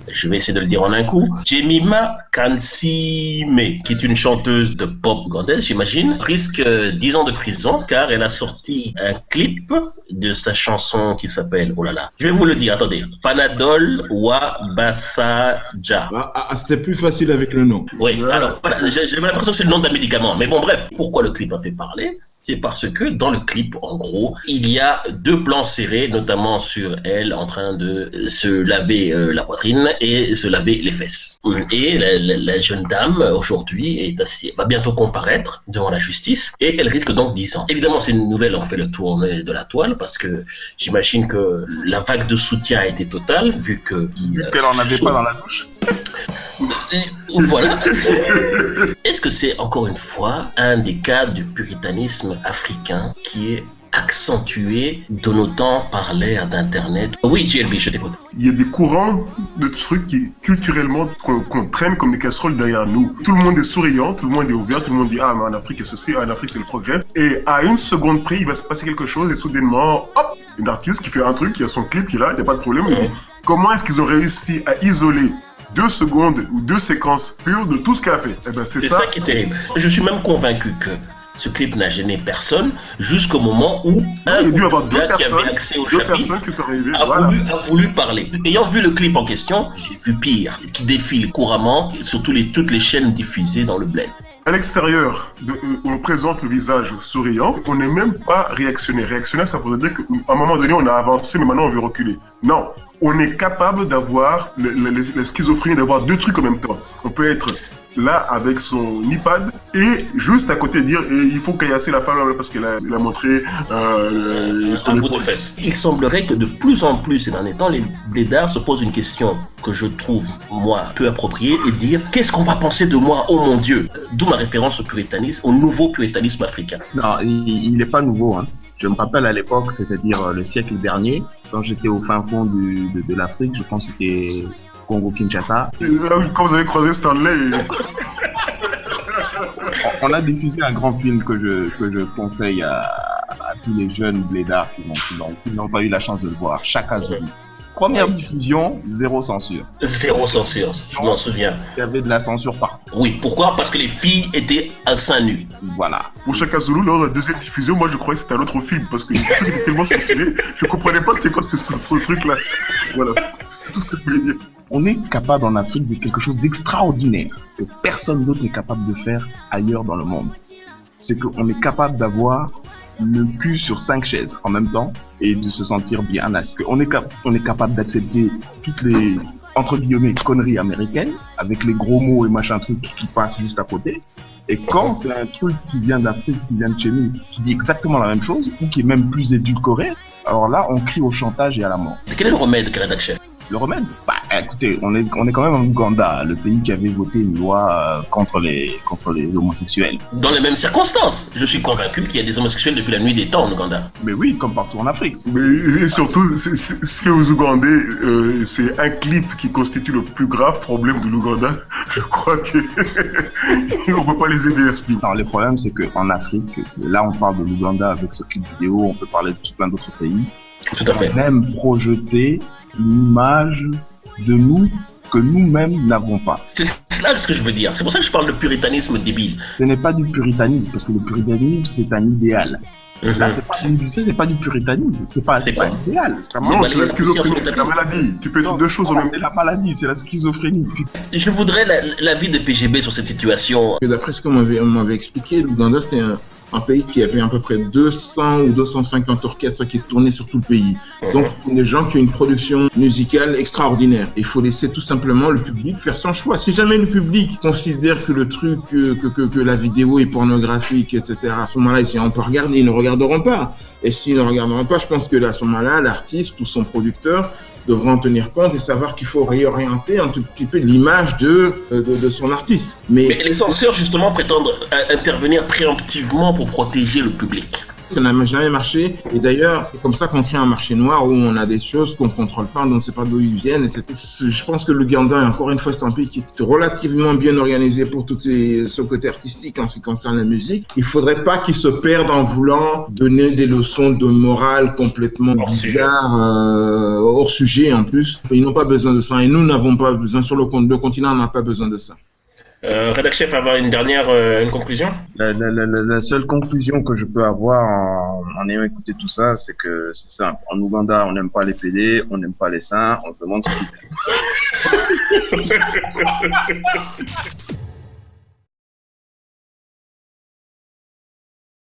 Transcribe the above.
Je vais essayer de le dire en un coup. Jemima Kansime, qui est une chanteuse de pop ougandaise, j'imagine, risque 10 ans de prison car elle a sorti un clip de sa chanson qui s'appelle, oh là là, je vais vous le dire, attendez, Panadol wa Basaja. C'était plus facile avec le nom. Oui, alors, j'ai l'impression que c'est le nom d'un médicament. Mais bon, bref, pourquoi le clip a fait parler ? C'est parce que dans le clip, en gros, il y a 2 plans serrés, notamment sur elle en train de se laver la poitrine et se laver les fesses. Et la jeune dame, aujourd'hui, va bientôt comparaître devant la justice et elle risque donc 10 ans. Évidemment, ces nouvelles ont fait le tour de la toile parce que j'imagine que la vague de soutien a été totale vu qu'elle en avait pas dans la bouche. Voilà. Est-ce que c'est encore une fois un des cas du puritanisme africain qui est accentué de nos temps par l'ère d'Internet? Oui, JLB, je t'écoute. Il y a des courants de trucs qui, culturellement, qu'on traîne comme des casseroles derrière nous. Tout le monde est souriant, tout le monde est ouvert, tout le monde dit « Ah, mais en Afrique, c'est ceci, en Afrique, c'est le progrès. » Et à une seconde près, il va se passer quelque chose et soudainement, hop, une artiste qui fait un truc, qui a son clip qui est là, il n'y a pas de problème. Il dit « Comment est-ce qu'ils ont réussi à isoler 2 secondes ou 2 séquences pures de tout ce qu'elle a fait ?» Eh ben, c'est ça qui est terrible. Je suis même convaincu que ce clip n'a gêné personne jusqu'au moment où un qui avait accès au chapitre a voulu parler. Ayant vu le clip en question, j'ai vu pire, qui défile couramment sur toutes les chaînes diffusées dans le bled. À l'extérieur, on présente le visage souriant, on n'est même pas réactionnaire. Réactionnaire, ça voudrait dire qu'à un moment donné, on a avancé, mais maintenant on veut reculer. Non, on est capable d'avoir la schizophrénie, d'avoir 2 trucs en même temps. On peut être là avec son iPad et juste à côté dire il faut caillasser la femme parce qu'elle a montré son bout de fesse. Il semblerait que de plus en plus ces derniers temps, les blédards se posent une question que je trouve, moi, peu appropriée et dire qu'est-ce qu'on va penser de moi, oh mon Dieu. D'où ma référence au puritanisme, au nouveau puritanisme africain. Non, il n'est pas nouveau, hein. Je me rappelle à l'époque, c'est-à-dire le siècle dernier, quand j'étais au fin fond de l'Afrique, je pense que c'était Congo-Kinshasa. Quand vous avez croisé Stanley. On a diffusé un grand film que je conseille à tous les jeunes blédards qui n'ont pas eu la chance de le voir, Chaka Zulu. Première diffusion, 0 censure. 0 censure, je m'en souviens. Il y avait de la censure partout. Oui, pourquoi ? Parce que les filles étaient à seins nus. Voilà. Pour Chaka Zulu, lors de la deuxième diffusion, moi je croyais que c'était un autre film parce que le truc était tellement censuré, je comprenais pas c'était quoi ce truc-là. Voilà, c'est tout ce que je voulais dire. On est capable en Afrique de quelque chose d'extraordinaire que personne d'autre n'est capable de faire ailleurs dans le monde. C'est qu'on est capable d'avoir le cul sur 5 chaises en même temps et de se sentir bien assis. On est capable d'accepter toutes les, entre guillemets, conneries américaines avec les gros mots et machin trucs qui passent juste à côté. Et quand c'est un truc qui vient d'Afrique, qui vient de chez nous, qui dit exactement la même chose ou qui est même plus édulcoré, alors là, on crie au chantage et à la mort. Quel est le remède, Canada Chef ? Le remède ? Bah, écoutez, on est quand même en Ouganda, le pays qui avait voté une loi contre les homosexuels. Dans les mêmes circonstances. Je suis convaincu qu'il y a des homosexuels depuis la nuit des temps en Ouganda. Mais oui, comme partout en Afrique. Mais et surtout, c'est aux Ougandais, c'est un clip qui constitue le plus grave problème de l'Ouganda. Je crois que on peut pas les aider à ce niveau. Alors, le problème, c'est qu'en Afrique, là, on parle de l'Ouganda avec ce clip vidéo, on peut parler de tout plein d'autres pays. Tout à fait. On aime projeter une image de nous que nous-mêmes n'avons pas. C'est là ce que je veux dire. C'est pour ça que je parle de puritanisme débile. Ce n'est pas du puritanisme, parce que le puritanisme, c'est un idéal. Là, c'est pas du puritanisme, c'est pas idéal. Non, c'est la schizophrénie, c'est la maladie. Tu peux être 2 choses en même temps. C'est la maladie, c'est la schizophrénie. Je voudrais l'avis de PGB sur cette situation. D'après ce qu'on m'avait expliqué, l'Ouganda, c'était un pays qui avait à peu près 200 ou 250 orchestres qui tournaient sur tout le pays. Donc, des gens qui ont une production musicale extraordinaire. Il faut laisser tout simplement le public faire son choix. Si jamais le public considère que le truc, que la vidéo est pornographique, etc., à ce moment-là, on peut regarder, ils ne regarderont pas. Et s'ils ne regarderont pas, je pense que à ce moment-là, l'artiste ou son producteur devront en tenir compte et savoir qu'il faut réorienter un tout petit peu l'image de son artiste. Mais les censeurs, justement, prétendent intervenir préemptivement pour protéger le public. Ça n'a jamais marché. Et d'ailleurs, c'est comme ça qu'on crée un marché noir où on a des choses qu'on contrôle pas, on ne sait pas d'où ils viennent, etc. Je pense que l'Ouganda, encore une fois, c'est un pays qui est relativement bien organisé pour tout ce côté artistique en ce qui concerne la musique. Il faudrait pas qu'ils se perdent en voulant donner des leçons de morale complètement bizarres, hors sujet en plus. Ils n'ont pas besoin de ça et nous n'avons pas besoin. Sur le continent, on n'a pas besoin de ça. Rédac chef, avoir une dernière une conclusion? La seule conclusion que je peux avoir en ayant écouté tout ça, c'est que c'est simple. En Ouganda, on n'aime pas les PD, on n'aime pas les seins, on se demande ce qu'ils font.